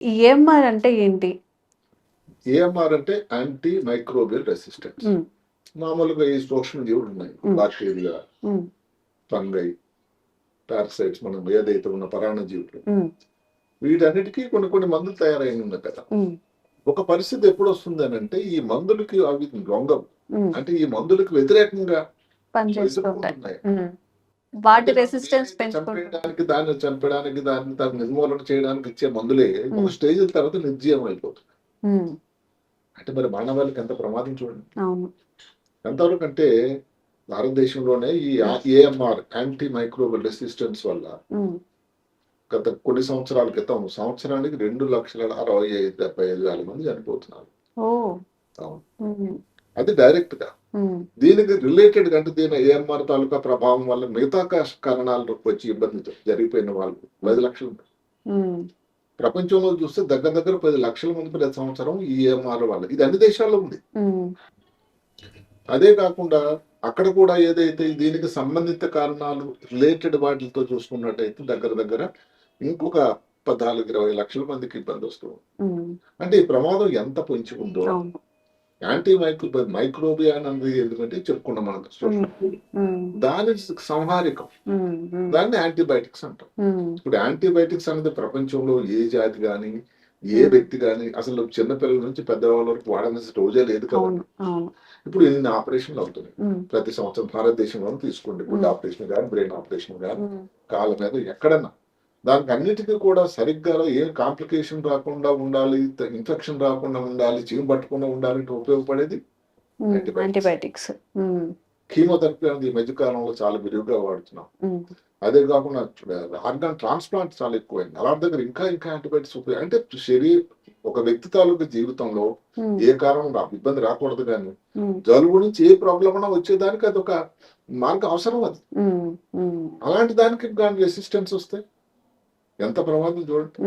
EMR అంటే ఏంటి? AMR అంటే యాంటీ మైక్రోబియల్ రెసిస్టెన్స్. మామూలుగా ఈ సూక్ష్మజీవులు ఉన్నాయి, బాక్టీరియా, ఫంగై, పారసైట్స్, మనం ఏదైతే ఉన్న పరాన్నజీవులు, వీటన్నిటికీ కొన్ని మందులు తయారైన ఉన్నాయి కదా. ఒక పరిస్థితి ఎప్పుడు వస్తుంది అని అంటే ఈ మందులకి అవి లొంగవు, అంటే ఈ మందులకు వ్యతిరేకంగా పనిచేస్తున్నాయి. వాటి రెసిస్టెన్స్ చంపేయడానికి, దాన్ని నిర్మూలన చేయడానికి ఇచ్చే మందులే ఒక స్టేజ్ తర్వాత నిర్జీవం అయిపోతుంది. అంటే మరి మానవాళికి ఎంత ప్రమాదం చూడండి. ఎంతవరకు అంటే భారతదేశంలోనే ఈ ఏఎంఆర్ యాంటీ మైక్రోబియల్ రెసిస్టెన్స్ వల్ల గత కొన్ని సంవత్సరాల క్రితం సంవత్సరానికి 2,65,75,000 మంది చనిపోతున్నారు. అది డైరెక్ట్ గా. దీనికి రిలేటెడ్ అంటే దీని ఏఎంఆర్ తాలూకా ప్రభావం వల్ల మిగతా కారణాలు వచ్చి ఇబ్బంది జరిగిపోయిన వాళ్ళు 10 లక్షలు. ప్రపంచంలో చూస్తే దగ్గర 10 లక్షల మంది ప్రతి సంవత్సరం ఈ ఏఎంఆర్ వల్ల. ఇది అన్ని దేశాల్లో ఉంది. అదే కాకుండా అక్కడ కూడా ఏదైతే దీనికి సంబంధిత కారణాలు రిలేటెడ్ వాటితో చూసుకున్నట్టయితే దగ్గర ఇంకొక 14-20 లక్షల మందికి ఇబ్బంది వస్తుంది. అంటే ఈ ప్రమాదం ఎంత పొంచి ఉందో. యాంటీ మైక్రోబియా అనేది ఎందుకంటే చెప్పుకున్నాం మనం, దాని సంహారికం, దాన్ని యాంటీబయాటిక్స్ అంటాం. ఇప్పుడు యాంటీబయాటిక్స్ అనేది ప్రపంచంలో ఏ జాతి గాని ఏ వ్యక్తి గాని అసలు చిన్నపిల్లల నుంచి పెద్దవాళ్ళ వరకు వాడాల్సిన రోజే లేదు కదా. ఇప్పుడు ఇన్ని ఆపరేషన్లు అవుతున్నాయి ప్రతి సంవత్సరం భారతదేశంలో. తీసుకోండి, గుడ్ ఆపరేషన్ కానీ, బ్రెయిన్ ఆపరేషన్ కానీ, కాళ్ళ మీద ఎక్కడన్నా, దానికి అన్నిటికీ కూడా సరిగ్గా ఏం కాంప్లికేషన్ రాకుండా ఉండాలి, ఇన్ఫెక్షన్ రాకుండా ఉండాలి, చీము పట్టకుండా ఉండాలి ఉపయోగపడేది యాంటీబయాటిక్స్. కీమోథెరపీ అనేది ఈ మధ్య కాలంలో చాలా విరివిగా వాడుతున్నాం. అదే కాకుండా ఆర్గాన్ ట్రాన్స్ప్లాంట్ చాలా ఎక్కువైంది. అలాంటి దగ్గర ఇంకా యాంటీబయాటిక్స్ ఉపయోగం. అంటే ఒక వ్యక్తి తాలూకు జీవితంలో ఏ కారణం ఇబ్బంది రాకూడదు, కానీ జలుబు నుంచి ఏ ప్రాబ్లం అన్నా వచ్చేదానికి అది ఒక మార్గం అవసరం. అది అలాంటి దానికి కానీ రెసిస్టెన్స్ వస్తే ఎంత ప్రమాదం చూడండి.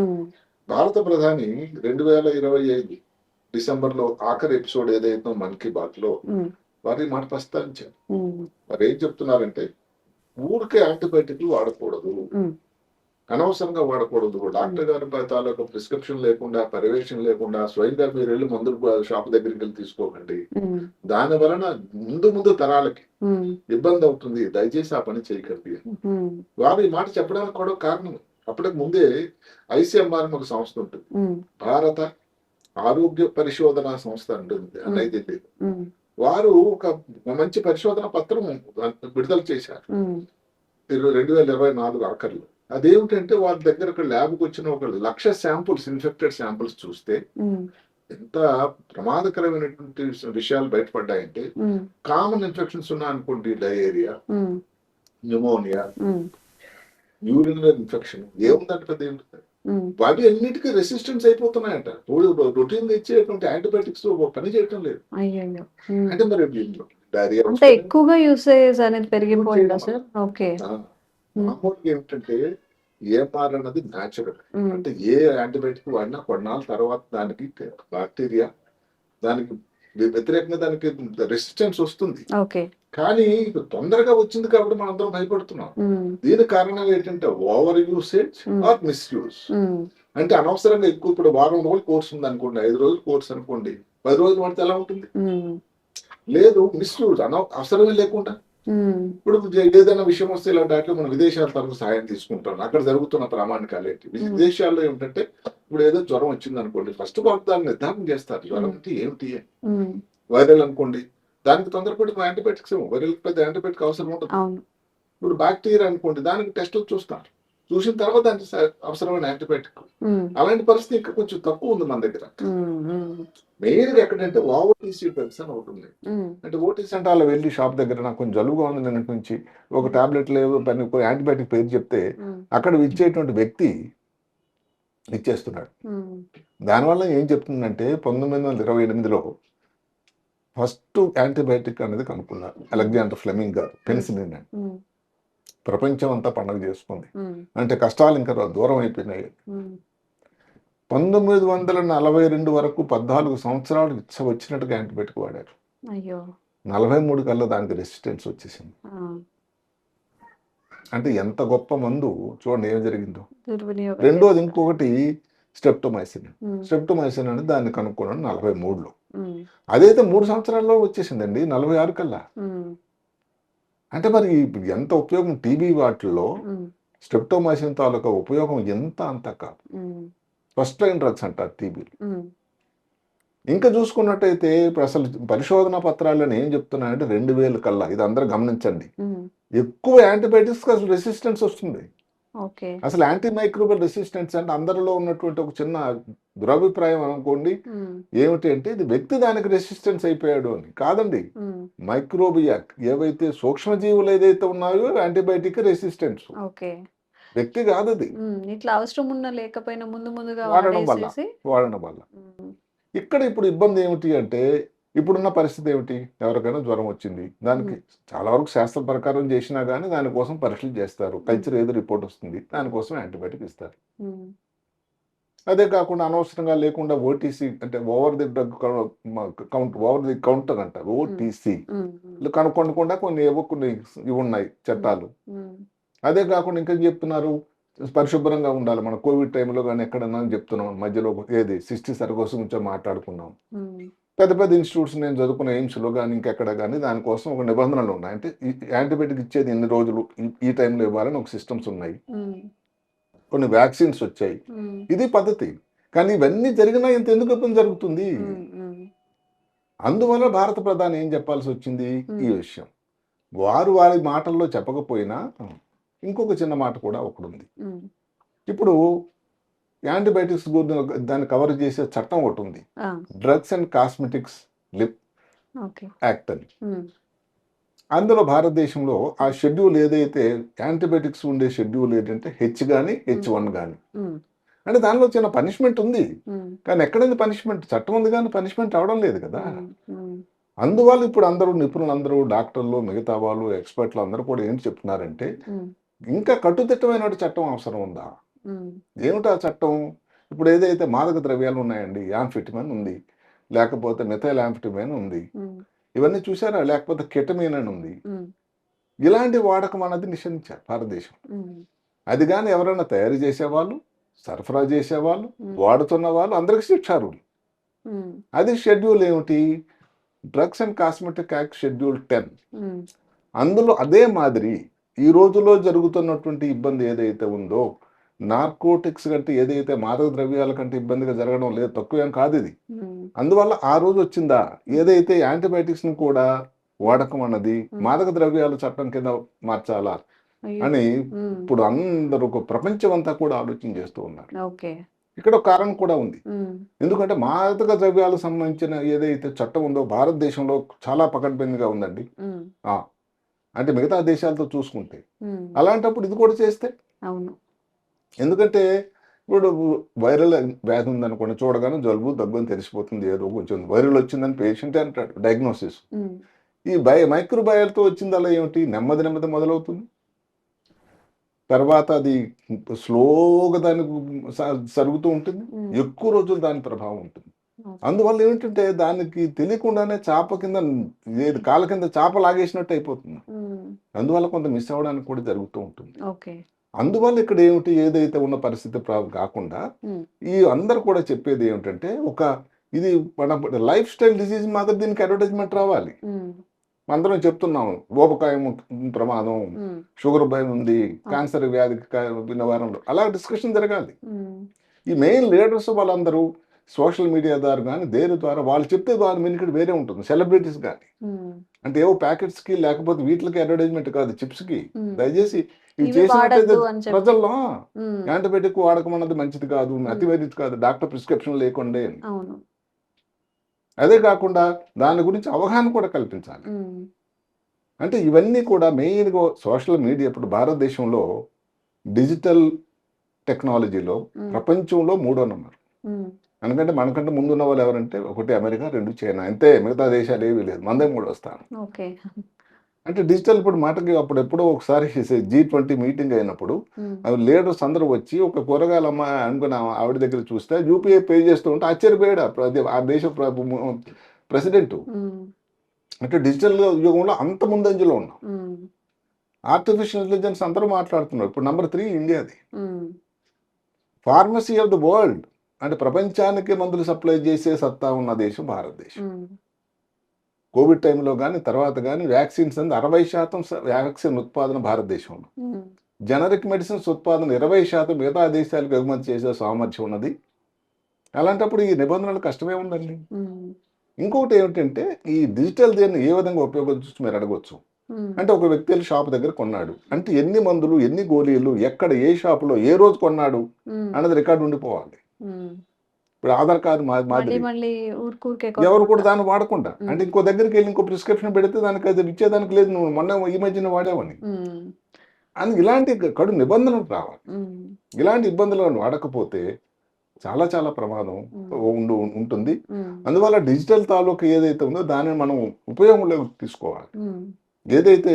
భారత ప్రధాని 2025 డిసెంబర్లో ఆఖరి ఎపిసోడ్ ఏదైతే మన్ కీ బాత్ లో వారి మాట ప్రస్తావించారు. మరి ఏం చెప్తున్నారంటే ఊరికే యాంటీబయాటిక్లు వాడకూడదు, అనవసరంగా వాడకూడదు. డాక్టర్ గారి తాలూకా ప్రిస్క్రిప్షన్ లేకుండా, పర్యవేక్షణ లేకుండా స్వయంగా మీరు వెళ్ళి మందులు షాప్ దగ్గరికి వెళ్ళి తీసుకోకండి. దాని వలన ముందు తరాలకి ఇబ్బంది అవుతుంది, దయచేసి ఆ పని చేయకండి. వారు ఈ మాట చెప్పడానికి కూడా కారణం, అప్పటికి ముందే ఐసిఎంఆర్ ఒక సంస్థ ఉంటుంది, భారత ఆరోగ్య పరిశోధన సంస్థ ఉంటుంది నై ఢిల్లీ. వారు ఒక మంచి పరిశోధన పత్రం విడుదల చేశారు 2024 ఆఖరిలో. అదేమిటంటే వాళ్ళ దగ్గర ల్యాబ్కి వచ్చిన 1,00,000 శాంపుల్స్, ఇన్ఫెక్టెడ్ శాంపుల్స్ చూస్తే ఎంత ప్రమాదకరమైనటువంటి విషయాలు బయటపడ్డాయంటే, కామన్ ఇన్ఫెక్షన్స్ ఉన్నా అనుకోండి, డయేరియా, న్యూమోనియా, యూరినరీ ఇన్ఫెక్షన్, ఏముందంటే పెద్ద ఏముంటుంది, వాటి అన్నిటికీ రెసిస్టెన్స్ అయిపోతున్నాయంట. రొటీన్ ఇచ్చేటువంటి యాంటీబయాటిక్స్ పని చేయటం లేదు. అంటే మరి డైరియా ఎక్కువగా యూసేజ్ అనేది పెరిగిపోయిందా సార్? ఓకే. మామూలుగా ఏమిటంటే ఏఎంఆర్ అన్నది న్యాచురల్. అంటే ఏ యాంటీబయాటిక్ వాడినా కొన్నాళ్ళ తర్వాత దానికి బాక్టీరియా, దానికి వ్యతిరేకంగా దానికి రెసిస్టెన్స్ వస్తుంది. కానీ తొందరగా వచ్చింది కాబట్టి మనం అందరం భయపడుతున్నాం. దీని కారణం ఏంటంటే ఓవర్ యూసేజ్ ఆర్ మిస్యూజ్. అంటే అనవసరంగా ఎక్కువ. ఇప్పుడు వారం రోజులు కోర్స్ ఉంది అనుకోండి, 5 రోజులు కోర్స్ అనుకోండి, 10 రోజులు పడితే ఎలా ఉంటుంది? లేదు, మిస్యూజ్, అవసరమే లేకుండా. ఇప్పుడు ఏదైనా విషయం వస్తే ఇలాంటి వాటిలో మనం విదేశాల తరఫు సహాయం తీసుకుంటాం. అక్కడ జరుగుతున్న ప్రామాణికాలు ఏంటి? విదేశాల్లో ఏమిటంటే ఇప్పుడు ఏదో జ్వరం వచ్చింది అనుకోండి, ఫస్ట్ వాళ్ళు దాన్ని నిర్ధారణ చేస్తారు. జ్వరం అంటే ఏమిటి? వైరల్ అనుకోండి, దానికి తొందరపడి యాంటీబయాటిక్స్, వైరల్ పెద్ద యాంటీబయాటిక్ అవసరం ఉంటుంది. ఇప్పుడు బ్యాక్టీరియా అనుకోండి, దానికి టెస్ట్ చూస్తారు, చూసిన తర్వాత దానికి అవసరమైన యాంటీబయాటిక్. అలాంటి పరిస్థితి ఇంకా కొంచెం తక్కువ ఉంది మన దగ్గర. మెయిన్ గా ఎక్కడంటే ఓటీసీ డ్రగ్స్ అని ఒకటి ఉంది. అంటే ఓటీసీ అంటే అలా వెళ్ళి షాప్ దగ్గర నాకు కొంచెం జలుబుగా ఉంది నిన్నటి నుంచి, ఒక టాబ్లెట్ లేవు, యాంటీబయాటిక్ పేరు చెప్తే అక్కడ ఇచ్చేటువంటి వ్యక్తి ఇచ్చేస్తున్నాడు. దానివల్ల ఏం చెప్తుందంటే 1928లో ఫస్ట్ యాంటీబయాటిక్ అనేది కనుక్కున్నారు అలెగ్జాండర్ ఫ్లెమింగ్ గారు, పెనిసిలిన్ అని. ప్రపంచం అంతా పండుగ చేసుకుంది. అంటే కష్టాలు ఇంకా దూరం అయిపోయినాయి. 1942 వరకు 14 సంవత్సరాలు వచ్చినట్టుగా యాంటీబయాటిక్ వాడారు. 43 కల్లా దానికి రెసిస్టెన్స్ వచ్చేసింది. అంటే ఎంత గొప్ప మందు చూడండి ఏం జరిగిందో. రెండోది ఇంకొకటి, స్ట్రెప్టోమైసిన్. ఉమ్, స్ట్రెప్టోమైసిన్ అనేది దాన్ని కనుక్కున్నాడు 43లో. ఉమ్, అదైతే 3 సంవత్సరాల్లో వచ్చేసిందండి 46 కల్లా. ఉమ్, అంటే మరి ఇప్పుడు ఎంత ఉపయోగం టీబీ వాటిల్లో ఉమ్, స్ట్రెప్టోమైసిన్ తాలూకా ఉపయోగం ఎంత అంత కాదు. ఉమ్, ఫస్ట్ లైన్ డ్రగ్స్ అంటారు టీబీ. ఉమ్, ఇంకా చూసుకున్నట్టయితే ఇప్పుడు అసలు పరిశోధన పత్రాలను ఏం చెప్తున్నాయంటే 2000 కల్లా, ఇది అందరూ గమనించండి, ఉమ్, ఎక్కువ యాంటీబయాటిక్స్ అసలు రెసిస్టెన్స్ వస్తుంది. ఓకే. అసలు యాంటీ మైక్రోబియల్ రెసిస్టెన్స్ అంటే అందరిలో ఉన్నటువంటి ఒక చిన్న దురభిప్రాయం అనుకోండి. ఉమ్, ఏమిటి అంటే ఇది వ్యక్తి దానికి రెసిస్టెన్స్ అయిపోయాడు అని కాదండి. ఉమ్, మైక్రోబియా ఏవైతే సూక్ష్మజీవులు ఏదైతే ఉన్నాయో యాంటీబయాటిక్ రెసిస్టెన్స్, ఓకే. వ్యక్తి కాదు అది. ఇట్లా అవసరం ఉన్నా లేకపోయినా ముందు ముందుగా వాడడం వల్ల వాడేసేసి వాడడం వల్ల ఉమ్, ఇక్కడ ఇప్పుడు ఇబ్బంది ఏమిటి అంటే ఇప్పుడున్న పరిస్థితి ఏమిటి, ఎవరికైనా జ్వరం వచ్చింది దానికి చాలా వరకు శాస్త్ర ప్రకారం చేసినా కానీ దానికోసం పరీక్షలు చేస్తారు, కల్చర్ ఏదో రిపోర్ట్ వస్తుంది, దానికోసం యాంటీబయాటిక్ ఇస్తారు. ఉమ్, అదే కాకుండా అనవసరంగా లేకుండా ఓటీసీ అంటే over the drug over the counter అంటారు ఓటీసీ ఉమ్, కనుక్కోకుండా కొన్ని ఇవి ఉన్నాయి చట్టాలు. ఉమ్, అదే కాకుండా ఇంకా చెప్తున్నారు పరిశుభ్రంగా ఉండాలి. మన కోవిడ్ టైంలో కానీ ఎక్కడన్నా చెప్తున్నాం, మధ్యలో ఏది 60 సర్కోస్ గురించి మాట్లాడుకున్నాం. ఉమ్, పెద్ద పెద్ద ఇన్స్టిట్యూట్స్ నేను చదువుకున్న ఎయిమ్స్లో కానీ ఇంకెక్కడ కానీ దానికోసం ఒక నిబంధనలు ఉన్నాయి. అంటే ఈ యాంటీబయాటిక్ ఇచ్చేది ఎన్ని రోజులు ఈ టైంలో ఇవ్వాలని ఒక సిస్టమ్స్ ఉన్నాయి, ఉమ్, కొన్ని వ్యాక్సిన్స్ వచ్చాయి, ఉమ్, ఇది పద్ధతి. కానీ ఇవన్నీ జరిగినా ఇంత ఎందుకు ఇబ్బంది జరుగుతుంది? ఉమ్, ఉమ్, అందువల్ల భారత ప్రధాని ఏం చెప్పాల్సి వచ్చింది ఈ విషయం. వారి మాటల్లో చెప్పకపోయినా ఇంకొక చిన్న మాట కూడా ఒకటి ఉంది. ఉమ్, ఇప్పుడు యాంటీబయాటిక్స్ దాన్ని కవర్ చేసే చట్టం ఒకటి ఉంది, ఆ, drugs and cosmetics okay. Act అని. ఉమ్, అందులో భారతదేశంలో ఆ షెడ్యూల్ ఏదైతే యాంటీబయాటిక్స్ ఉండే షెడ్యూల్ ఏంటంటే హెచ్ కానీ H1 కానీ, ఉమ్, అంటే దానిలో చిన్న పనిష్మెంట్ ఉంది. ఉమ్, కానీ ఎక్కడైంది పనిష్మెంట్? చట్టం ఉంది కానీ పనిష్మెంట్ అవడం లేదు కదా. ఉమ్, ఉమ్, అందువల్ల ఇప్పుడు అందరూ నిపుణులందరూ, డాక్టర్లు, మిగతా వాళ్ళు, ఎక్స్పర్ట్లు అందరూ కూడా ఏంటి చెప్తున్నారంటే ఉమ్, ఇంకా కట్టుదిట్టమైన చట్టం అవసరం ఉందా? ఉమ్, ఏమిటా చట్టం? ఇప్పుడు ఏదైతే మాదక ద్రవ్యాలు ఉన్నాయండి, యాంఫిటమిన్ ఉంది, లేకపోతే మిథైల్ యాంఫిటమిన్ ఉంది, ఉమ్, ఇవన్నీ చూసారా? లేకపోతే కెటమిన్ అని ఉంది. ఉమ్, ఇలాంటి వాడకం అన్నది నిషేధించారు భారతదేశం. ఉమ్, అది కానీ ఎవరైనా తయారు చేసేవాళ్ళు, సరఫరా చేసేవాళ్ళు, వాడుతున్న వాళ్ళు అందరికి శిక్షార్హులు. ఉమ్, అది షెడ్యూల్ ఏమిటి? Drugs and cosmetic act schedule 10. ఉమ్, అందులో అదే మాదిరి ఈ రోజులో జరుగుతున్నటువంటి ఇబ్బంది ఏదైతే ఉందో, నార్కోటిక్స్ కంటే ఏదైతే మాదక ద్రవ్యాల కంటే ఇబ్బందిగా జరగడం లేదు, తక్కువేం కాదు ఇది. ఉమ్, అందువల్ల ఆ రోజు వచ్చిందా ఏదైతే యాంటీబయాటిక్స్ ని కూడా వాడకం అన్నది మాదక ద్రవ్యాల చట్టం కింద మార్చాలా అయ్యో. అని ఉమ్, ఇప్పుడు అందరూ ప్రపంచం అంతా కూడా ఆలోచన చేస్తూ ఉన్నారు. ఓకే. ఇక్కడ ఒక కారణం కూడా ఉంది. ఉమ్, ఎందుకంటే మాదక ద్రవ్యాలకు సంబంధించిన ఏదైతే చట్టం ఉందో భారతదేశంలో చాలా పకడ్బందీగా ఉందండి. ఉమ్, ఆ, అంటే మిగతా దేశాలతో చూసుకుంటే. ఉమ్, అలాంటప్పుడు ఇది కూడా చేస్తే, అవును. ఎందుకంటే ఇప్పుడు వైరల్ వ్యాధి ఉందనుకోండి, చూడగానే జలుబు దగ్గు అని తెలిసిపోతుంది, ఏదో కొంచెం వైరల్ వచ్చిందని పేషెంట్ అంటాడు డయాగ్నోసిస్. ఉమ్, ఈ మైక్రోబయాలతో వచ్చిందల్లా ఏమిటి, నెమ్మది నెమ్మది మొదలవుతుంది, తర్వాత అది స్లోగా దానికి సరుగుతూ ఉంటుంది, ఎక్కువ రోజులు దాని ప్రభావం ఉంటుంది. అందువల్ల ఏమిటంటే దానికి తెలియకుండానే చాప కింద ఏది కాళ్ళ కింద చాప లాగేసినట్టు అయిపోతుంది. ఉమ్, అందువల్ల కొంత మిస్ అవ్వడానికి కూడా జరుగుతూ ఉంటుంది. ఓకే. అందువల్ల ఇక్కడ ఏమిటి, ఏదైతే ఉన్న పరిస్థితి కాకుండా ఉమ్, ఈ అందరు కూడా చెప్పేది ఏమిటంటే ఇది మన లైఫ్ స్టైల్ డిసీజ్ మాత్రం దీనికి అడ్వర్టైజ్మెంట్ రావాలి. ఉమ్, అందరం చెప్తున్నాం ఊబకాయం ప్రమాదం, ఉమ్, షుగర్ భయం ఉంది, క్యాన్సర్ వ్యాధికి నివారణలు, అలా డిస్కషన్ జరగాలి. ఉమ్, ఈ మెయిన్ లీడర్స్ వాళ్ళందరూ సోషల్ మీడియా ద్వారా కానీ దేని ద్వారా వాళ్ళు చెప్తే వాళ్ళ మినికట్ వేరే ఉంటుంది. సెలబ్రిటీస్ కానీ ఉమ్, అంటే ఏవో ప్యాకెట్స్కి లేకపోతే వీటికి అడ్వర్టైజ్మెంట్ కాదు, చిప్స్కి. ఉమ్, దయచేసి ఇవి ఇవి చేసినట్టయితే వాడద్దు అని చెప్పి. ప్రజల్లో ఉమ్, యాంటీబయాటిక్ వాడకం అన్నది మంచిది కాదు, అతి వైద్యుది కాదు, డాక్టర్ ప్రిస్క్రిప్షన్ లేకుండా. అవును. అదే కాకుండా దాని గురించి అవగాహన కూడా కల్పించాలి. ఉమ్, అంటే ఇవన్నీ కూడా మెయిన్గా సోషల్ మీడియా ఇప్పుడు భారతదేశంలో డిజిటల్ టెక్నాలజీలో ప్రపంచంలో 3వ నంబర్. ఉమ్, ఎందుకంటే మనకంటే ముందున్న వాళ్ళు ఎవరంటే 1 అమెరికా, 2 చైనా, అంతే. మిగతా దేశాలు ఏవి లేదు, మనదే 3వ స్థానం. ఓకే. అంటే డిజిటల్ ఇప్పుడు మాటకి అప్పుడు ఎప్పుడో ఒకసారి G20 మీటింగ్ అయినప్పుడు ఉమ్, లీడర్స్ అందరూ వచ్చి ఒక కూరగాయల అమ్మ అనుకున్న ఆవిడ దగ్గర చూస్తే యూపీఐ పే చేస్తూ ఉంటే ఆశ్చర్యపోయాడు ఆ దేశ ప్రెసిడెంట్. ఉమ్, అంటే డిజిటల్ యుగంలో అంత ముందంజలో ఉన్నాం. ఉమ్, ఆర్టిఫిషియల్ ఇంటెలిజెన్స్ అందరూ మాట్లాడుతున్నారు. ఇప్పుడు నంబర్ 3 ఇండియాది. Um, pharmacy of the world అంటే ప్రపంచానికి మందులు సప్లై చేసే సత్తా ఉన్న దేశం భారతదేశం. ఉమ్, కోవిడ్ టైంలో కానీ తర్వాత కానీ వ్యాక్సిన్స్ అనేది 60% వ్యాక్సిన్ ఉత్పాదన భారతదేశంలో, ఉమ్, జనరిక్ మెడిసిన్స్ ఉత్పాదన 20% మిగతా దేశాలకు ఎగుమతి చేసే సామర్థ్యం ఉన్నది. అలాంటప్పుడు ఈ నిబంధనలు కష్టమే ఉందండి. ఉమ్, ఇంకొకటి ఏమిటంటే ఈ డిజిటల్ దీన్ని ఏ విధంగా ఉపయోగించవచ్చు మీరు అడగవచ్చు. ఉమ్, అంటే ఒక వ్యక్తి వెళ్ళి షాప్ దగ్గర కొన్నాడు అంటే ఎన్ని మందులు ఎన్ని గోళీలు ఎక్కడ ఏ షాపులో ఏ రోజు కొన్నాడు ఉమ్, అన్నది రికార్డు ఉండిపోవాలి. ఉమ్. ఇప్పుడు ఆధార్ కార్డు మళ్ళీ మాదిరి మళ్ళీ ఊరికే ఎవరు కూడా దాన్ని వాడకుండా ఉమ్. అంటే ఇంకో దగ్గరికి వెళ్ళి ఇంకో ప్రిస్క్రిప్షన్ పెడితే దానికి అది ఇచ్చేదానికి లేదు, నువ్వు మొన్న ఈ మధ్యన వాడావని అని ఇలాంటి కడు నిబంధనలు రావాలి. ఇలాంటి ఇబ్బందులను వాడకపోతే చాలా చాలా ప్రమాదం ఉంటుంది. అందువల్ల డిజిటల్ తాలూకు ఏదైతే ఉందో దాన్ని మనం ఉపయోగంలోకి తీసుకోవాలి. ఏదైతే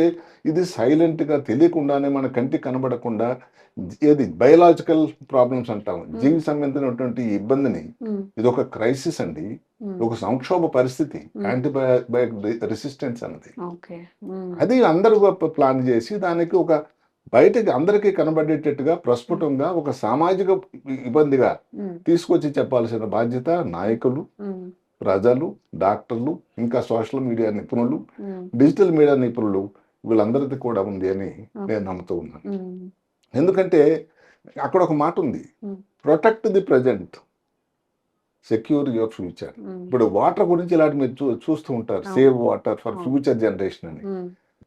ఇది సైలెంట్గా తెలియకుండానే మన కంటికి కనబడకుండా ఏది బయలాజికల్ ప్రాబ్లమ్స్ అంటాం, జీవి సంబంధించినటువంటి ఈ ఇబ్బందిని, ఇది ఒక క్రైసిస్ అండి, ఒక సంక్షోభ పరిస్థితి, యాంటీబయాటిక్ రెసిస్టెన్స్ అన్నది. అది అందరూ ప్లాన్ చేసి దానికి ఒక బయటకి అందరికీ కనబడేటట్టుగా ప్రస్ఫుటంగా ఒక సామాజిక ఇబ్బందిగా తీసుకొచ్చి చెప్పాల్సిన బాధ్యత నాయకులు, ప్రజలు, డాక్టర్లు, ఇంకా సోషల్ మీడియా నిపుణులు, డిజిటల్ మీడియా నిపుణులు వీళ్ళందరిది కూడా ఉంది అని నేను నమ్ముతూ ఉన్నాను. ఎందుకంటే అక్కడ ఒక మాట ఉంది, protect the present, secure your future. ఇప్పుడు వాటర్ గురించి ఇలాంటి మీరు చూస్తూ ఉంటారు, save water for future generation అని.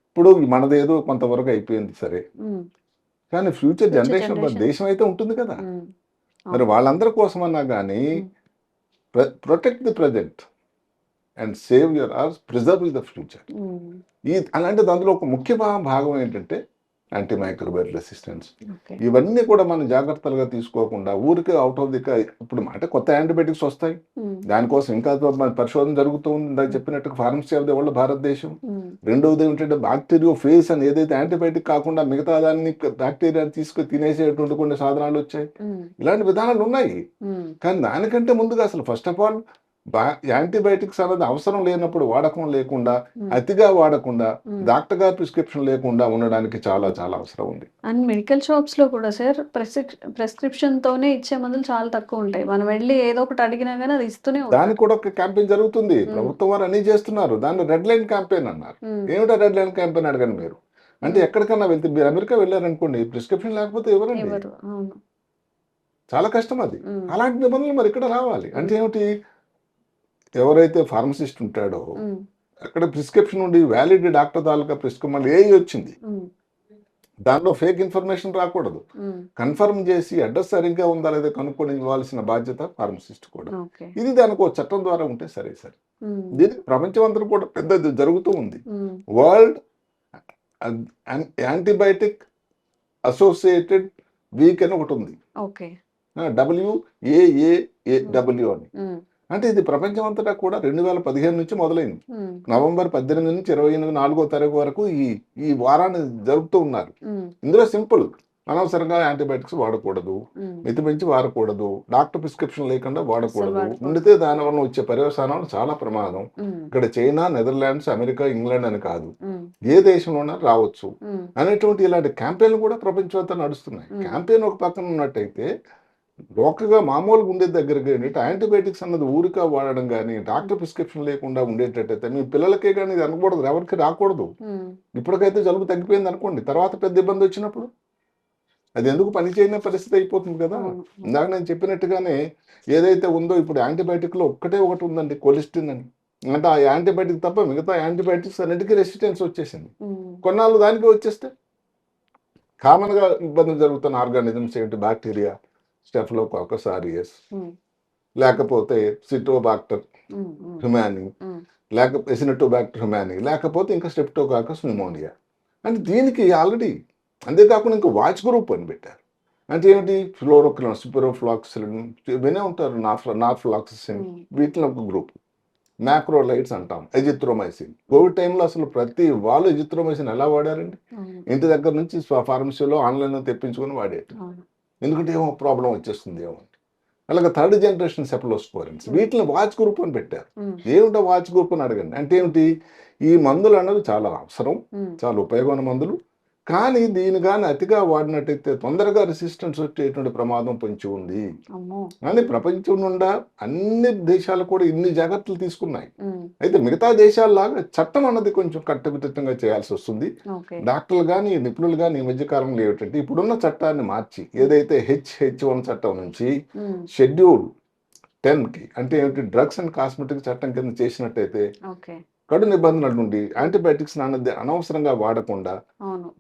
ఇప్పుడు మనదేదో కొంతవరకు అయిపోయింది సరే, కానీ ఫ్యూచర్ జనరేషన్ దేశం అయితే ఉంటుంది కదా, మరి వాళ్ళందరి కోసమన్నా కానీ protect the present and save your or preserve the future. అలాంటి దాంట్లో ఒక ముఖ్య భాగం ఏంటంటే యాంటీమైక్రోబియల్ రెసిస్టెన్స్. ఇవన్నీ కూడా మనం జాగ్రత్తలుగా తీసుకోకుండా ఊరికే అవుట్ ఆఫ్ ది ఇప్పుడు అంటే కొత్త యాంటీబయాటిక్స్ వస్తాయి, దానికోసం ఇంకా పరిశోధన జరుగుతూ ఉంది. ఇందాక చెప్పినట్టుగా ఫార్మసీ ఆఫ్ ది వరల్డ్ భారతదేశం. రెండవది ఏంటంటే బ్యాక్టీరియో ఫేస్ అని ఏదైతే యాంటీబయాటిక్ కాకుండా మిగతా దాన్ని బ్యాక్టీరియా తీసుకుని తినేసేటువంటి కొన్ని సాధనాలు వచ్చాయి. ఇలాంటి విధానాలు ఉన్నాయి. కానీ దానికంటే ముందుగా అసలు ఫస్ట్ ఆఫ్ ఆల్ యాంటీబయాటిక్స్ అనేది అవసరం లేనప్పుడు వాడకం లేకుండా, అతిగా వాడకుండా, డాక్టర్ గారి ప్రిస్క్రిప్షన్ లేకుండా ఉండడానికి చాలా చాలా అవసరం ఉంది. అండ్ మెడికల్ షాప్స్ లో కూడా సార్ ప్రిస్క్రిప్షన్ తోనే ఇచ్చే మందులు చాలా తక్కువ ఉంటాయి. మనం వెళ్ళి ఏదో ఒకటి అడిగినా కానీ అది ఇస్తూనే ఉంటారు. దానికి కూడా ఒక క్యాంపెయిన్ జరుగుతుంది, ప్రభుత్వం వారు అన్ని చేస్తున్నారు. దాన్ని రెడ్ లైన్ క్యాంపెయిన్ అన్నారు. ఏమిటా రెడ్ లైన్ క్యాంపెయిన్ అడగండి మీరు. అంటే ఎక్కడికన్నా వెళ్తే మీరు అమెరికా వెళ్ళారనుకోండి, ప్రిస్క్రిప్షన్ లేకపోతే ఎవరండి, చాలా కష్టం అది. అలాంటి నిబంధనలు మరి ఇక్కడ రావాలి. అంటే ఏమిటి, ఎవరైతే ఫార్మసిస్ట్ ఉంటాడో అక్కడ ప్రిస్క్రిప్షన్ ఉండి వ్యాలిడ్ డాక్టర్ తాలూకా ప్రిస్క్రిప్షన్ ఏ వచ్చింది, దానిలో ఫేక్ ఇన్ఫర్మేషన్ రాకూడదు. కన్ఫర్మ్ చేసి అడ్రస్ సరిగ్గా ఉందా లేదా కనుక్కొని ఇవ్వాల్సిన బాధ్యత ఫార్మసిస్ట్ కూడా. ఇది దానికి ఒక చట్టం ద్వారా ఉంటే సరే సరే. దీనికి ప్రపంచం అంతా కూడా పెద్ద జరుగుతూ ఉంది. వరల్డ్ యాంటీబయాటిక్ అసోసియేటెడ్ వీక్ అని ఒకటి ఉంది, WAAAW అని. అంటే ఇది ప్రపంచం అంతటా కూడా 2015 నుంచి మొదలైంది. నవంబర్ 18 నుంచి 24వ తారీఖు వరకు ఈ వారాన్ని జరుపుతూ ఉన్నారు. ఇందులో సింపుల్, అనవసరంగా యాంటీబయాటిక్స్ వాడకూడదు, మితిమించి వాడకూడదు, డాక్టర్ ప్రిస్క్రిప్షన్ లేకుండా వాడకూడదు, ఉండితే దానివల్ల వచ్చే పర్యవసానాలు చాలా ప్రమాదం. ఇక్కడ చైనా, నెదర్లాండ్స్, అమెరికా, ఇంగ్లాండ్ అని కాదు, ఏ దేశంలోనా రావచ్చు అనేటువంటి ఇలాంటి క్యాంపెయిన్లు కూడా ప్రపంచం అంతా నడుస్తున్నాయి. క్యాంపెయిన్ ఒక పక్కన ఉన్నట్టయితే లోకల్గా మామూలుగా ఉండే దగ్గరకి ఏంటంటే యాంటీబయాటిక్స్ అన్నది ఊరికా వాడడం కానీ, డాక్టర్ ప్రిస్క్రిప్షన్ లేకుండా ఉండేటట్టయితే మీ పిల్లలకే కానీ ఇది అనకూడదు, ఎవరికి రాకూడదు. ఇప్పటికైతే జలుబు తగ్గిపోయింది అనుకోండి, తర్వాత పెద్ద ఇబ్బంది వచ్చినప్పుడు అది ఎందుకు పనిచేయని పరిస్థితి అయిపోతుంది కదా. ఇందాక నేను చెప్పినట్టుగానే ఏదైతే ఉందో ఇప్పుడు యాంటీబయాటిక్లో ఒకటి ఉందండి, కొలిస్టిన్ అని. అంటే ఆ యాంటీబయాటిక్ తప్ప మిగతా యాంటీబయాటిక్స్ అన్నిటికీ రెసిస్టెన్స్ వచ్చేసింది. కొన్నాళ్ళు దానికి వచ్చేస్తే కామన్గా ఇబ్బందులు జరుగుతున్న ఆర్గానిజమ్స్ ఏంటి, బ్యాక్టీరియా, స్టెఫిలోకాకస్ ఆరియస్, లేకపోతే సిటోబాక్టర్ హ్యుమాని, లేకపోతే ఎసినటోబాక్టర్ హ్యుమాని, లేకపోతే ఇంకా స్ట్రెప్టోకాకస్ న్యూమోనియా. అంటే దీనికి ఆల్రెడీ అంతేకాకుండా ఇంకా వాచ్ గ్రూప్ అని పెట్టారు. అంటే ఏమిటి, ఫ్లోరోక్విన్, స్పిరోఫ్లాక్సిన్ వినే ఉంటారు, నార్ఫ్లాక్సిన్, వీటిలో ఒక గ్రూప్. మ్యాక్రోలైట్స్ అంటాం, ఎజిత్రోమైసిన్. కోవిడ్ టైంలో అసలు ప్రతి వాళ్ళు ఎజిత్రోమైసిన్ ఎలా వాడారండి, ఇంటి దగ్గర నుంచి ఫార్మసీలో ఆన్లైన్లో తెప్పించుకొని వాడేది. ఎందుకంటే ఏమో ప్రాబ్లం వచ్చేస్తుంది ఏమో. అలాగే థర్డ్ జనరేషన్ సెఫలోస్పోరిన్స్, వీటిని వాచ్ గ్రూప్ అని పెట్టారు. ఏమిటో వాచ్ గ్రూప్ అని అడగండి. అంటే ఏమిటి, ఈ మందులు అనేవి చాలా అవసరం, చాలా ఉపయోగమైన మందులు. కానీ దీని కానీ అతిగా వాడినట్టయితే తొందరగా రెసిస్టెన్స్ వచ్చేటువంటి ప్రమాదం పొంచి ఉంది అమ్మో. అని ప్రపంచం నుండా అన్ని దేశాలు కూడా ఇన్ని జాగ్రత్తలు తీసుకున్నాయి. ఉమ్. అయితే మిగతా దేశాల్లాగా చట్టం అన్నది కొంచెం కట్టుదిట్టంగా చేయాల్సి వస్తుంది. ఓకే. డాక్టర్లు కానీ నిపుణులు కానీ ఈ మధ్య కాలంలో ఏమిటంటే ఇప్పుడున్న చట్టాన్ని మార్చి ఏదైతే హెచ్1 చట్టం నుంచి ఉమ్. షెడ్యూల్ 10కి అంటే ఏమిటి డ్రగ్స్ అండ్ కాస్మెటిక్ చట్టం కింద చేసినట్టయితే ఓకే. కడు నిబంధనల నుండి యాంటీబయాటిక్స్ అనవసరంగా వాడకుండా అవును.